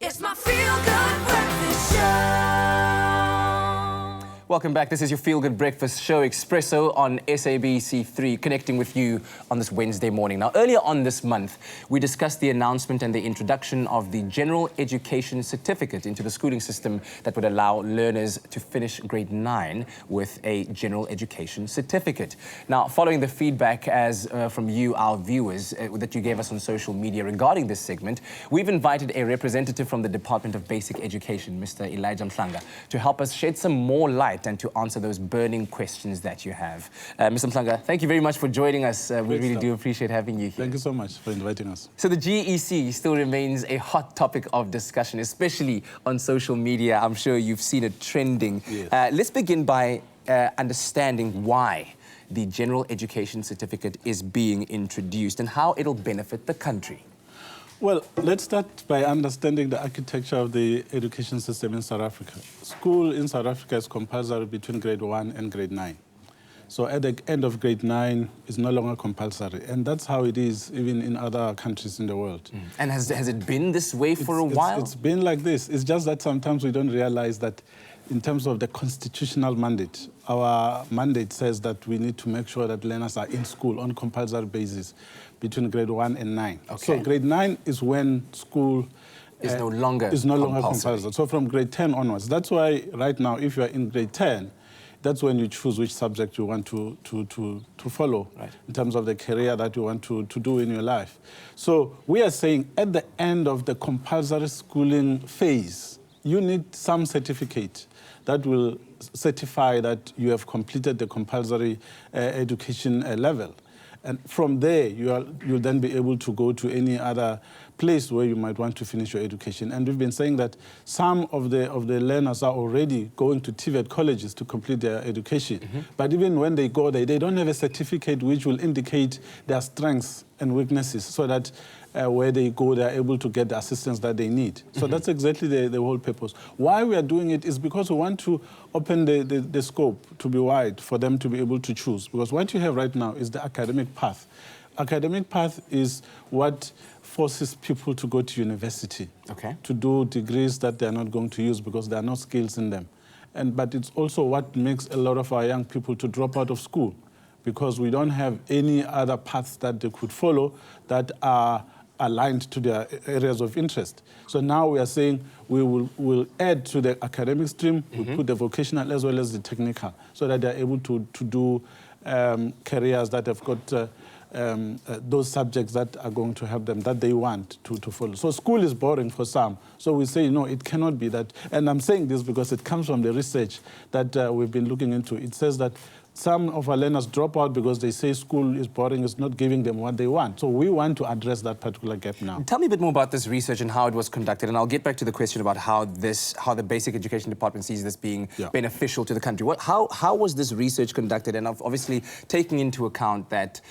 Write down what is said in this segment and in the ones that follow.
It's my feel-good breakfast show. Welcome back. This is your Feel Good Breakfast Show, Expresso on SABC3, connecting with you on this Wednesday morning. Now, earlier on this month, we discussed the announcement and the introduction of the General Education Certificate into the schooling system that would allow learners to finish grade 9 with a General Education Certificate. Now, following the feedback from you, our viewers, that you gave us on social media regarding this segment, we've invited a representative from the Department of Basic Education, Mr. Elijah Mhlanga, to help us shed some more light and to answer those burning questions that you have. Mr. Mhlanga, thank you very much for joining us. We really do appreciate having you here. Thank you so much for inviting us. So the GEC still remains a hot topic of discussion, especially on social media. I'm sure you've seen it trending. Yes. Let's begin by understanding why the General Education Certificate is being introduced and how it'll benefit the country. Well, let's start by understanding the architecture of the education system in South Africa. School in South Africa is compulsory between grade 1 and grade 9. So at the end of grade 9, it's no longer compulsory. And that's how it is even in other countries in the world. And has it been this way for a while? It's been like this. It's just that sometimes we don't realize that in terms of the constitutional mandate, our mandate says that we need to make sure that learners are in school on compulsory basis between grade 1 and 9. Okay. So grade 9 is when school is no longer compulsory. So from grade 10 onwards. That's why right now, if you are in grade 10, that's when you choose which subject you want to follow, right, in terms of the career that you want to do in your life. So we are saying at the end of the compulsory schooling phase, you need some certificate that will certify that you have completed the compulsory education level. And from there, you'll then be able to go to any other place where you might want to finish your education. And we've been saying that some of the learners are already going to TVET colleges to complete their education. But even when they go there, they don't have a certificate which will indicate their strengths and weaknesses, so that where they go, they're able to get the assistance that they need. So that's exactly the whole purpose. Why we are doing it is because we want to open the scope to be wide for them to be able to choose. Because what you have right now is the academic path. Academic path is what forces people to go to university, okay, to do degrees that they're not going to use because there are no skills in them. But it's also what makes a lot of our young people to drop out of school, because we don't have any other paths that they could follow that are aligned to their areas of interest. So now we are saying we'll add to the academic stream, we put the vocational as well as the technical, so that they're able to do careers that have got those subjects that are going to help them, that they want to follow. So school is boring for some. So we say, no, it cannot be that. And I'm saying this because it comes from the research that we've been looking into. It says that some of our learners drop out because they say school is boring, it's not giving them what they want. So we want to address that particular gap now. Tell me a bit more about this research and how it was conducted, and I'll get back to the question about how the Basic Education Department sees this being beneficial to the country. How was this research conducted? And obviously taking into account that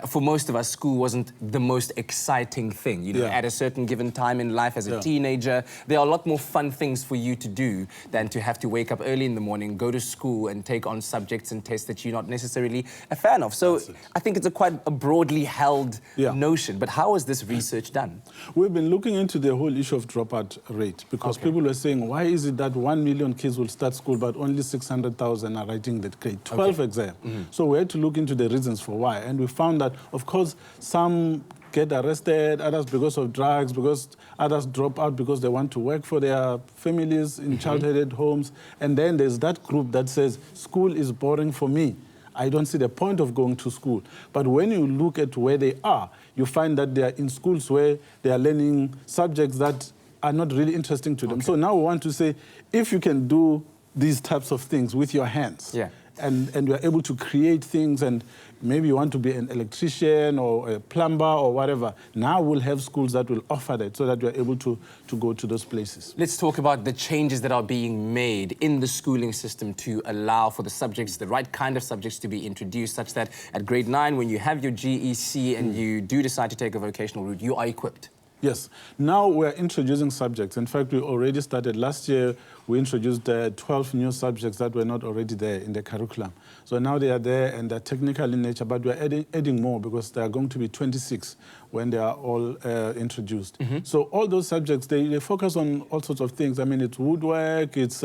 for most of us, school wasn't the most exciting thing. You know, at a certain given time in life as a teenager, there are a lot more fun things for you to do than to have to wake up early in the morning, go to school and take on subjects and tests that you're not necessarily a fan of. So I think it's quite a broadly held notion. But how was this research done? We've been looking into the whole issue of dropout rate, because people were saying, why is it that 1 million kids will start school but only 600,000 are writing the grade 12 exam? So we had to look into the reasons for why. And we found that, of course, some get arrested, others because of drugs, because others drop out because they want to work for their families in child-headed homes. And then there's that group that says, school is boring for me. I don't see the point of going to school. But when you look at where they are, you find that they are in schools where they are learning subjects that are not really interesting to them. So now we want to say, if you can do these types of things with your hands, and you are able to create things, and maybe you want to be an electrician or a plumber or whatever, now we'll have schools that will offer that, so that you're able to go to those places. Let's talk about the changes that are being made in the schooling system to allow for the subjects, the right kind of subjects to be introduced, such that at grade 9, when you have your GEC and you do decide to take a vocational route, you are equipped. Yes. Now we're introducing subjects. In fact, we already started. Last year, we introduced 12 new subjects that were not already there in the curriculum. So now they are there and they're technical in nature, but we're adding more because there are going to be 26 when they are all introduced. So all those subjects, they focus on all sorts of things. I mean, it's woodwork, it's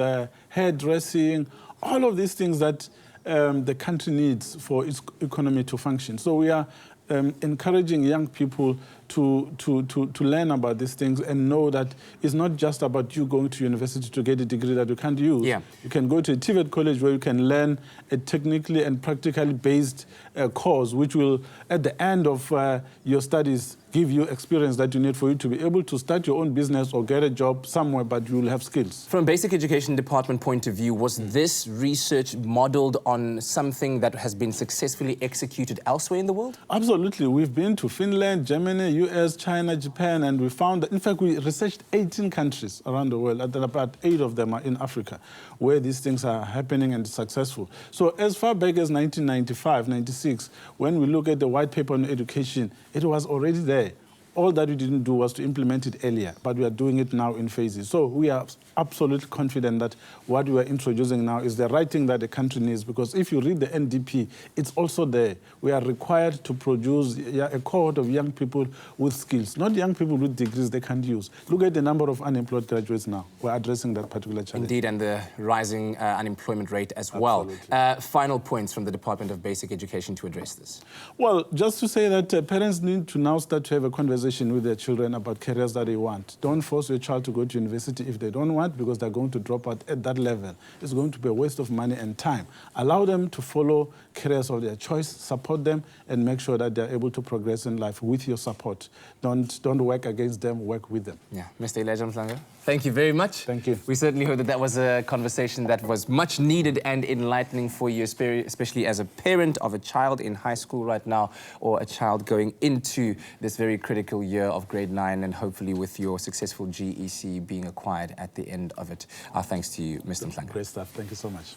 hairdressing, all of these things that the country needs for its economy to function. So we are encouraging young people to learn about these things and know that it's not just about you going to university to get a degree that you can't use. Yeah. You can go to a TVET college where you can learn a technically and practically based course, which will, at the end of your studies, give you experience that you need for you to be able to start your own business or get a job somewhere, but you will have skills. From a basic education department point of view, was this research modeled on something that has been successfully executed elsewhere in the world? Absolutely. We've been to Finland, Germany, US, China, Japan, and we found that, in fact, we researched 18 countries around the world, and about 8 of them are in Africa, where these things are happening and successful. So as far back as 1995, 96, when we look at the white paper on education, it was already there. All that we didn't do was to implement it earlier, but we are doing it now in phases. So we are absolutely confident that what we are introducing now is the right thing that the country needs, because if you read the NDP, it's also there. We are required to produce a cohort of young people with skills, not young people with degrees they can't use. Look at the number of unemployed graduates now. We're addressing that particular challenge. Indeed, and the rising unemployment rate as well. Final points from the Department of Basic Education to address this. Well, just to say that parents need to now start to have a conversation with their children about careers that they want. Don't force your child to go to university if they don't want, because they're going to drop out at that level. It's going to be a waste of money and time. Allow them to follow careers of their choice, support them, and make sure that they're able to progress in life with your support. Don't work against them, work with them. Yeah, Mr. Elijah Mhlanga, thank you very much. Thank you. We certainly hope that that was a conversation that was much needed and enlightening for you, especially as a parent of a child in high school right now, or a child going into this very critical year of grade 9, and hopefully with your successful GEC being acquired at the end of it. Our thanks to you, Mr. Mhlanga. Great stuff. Thank you so much.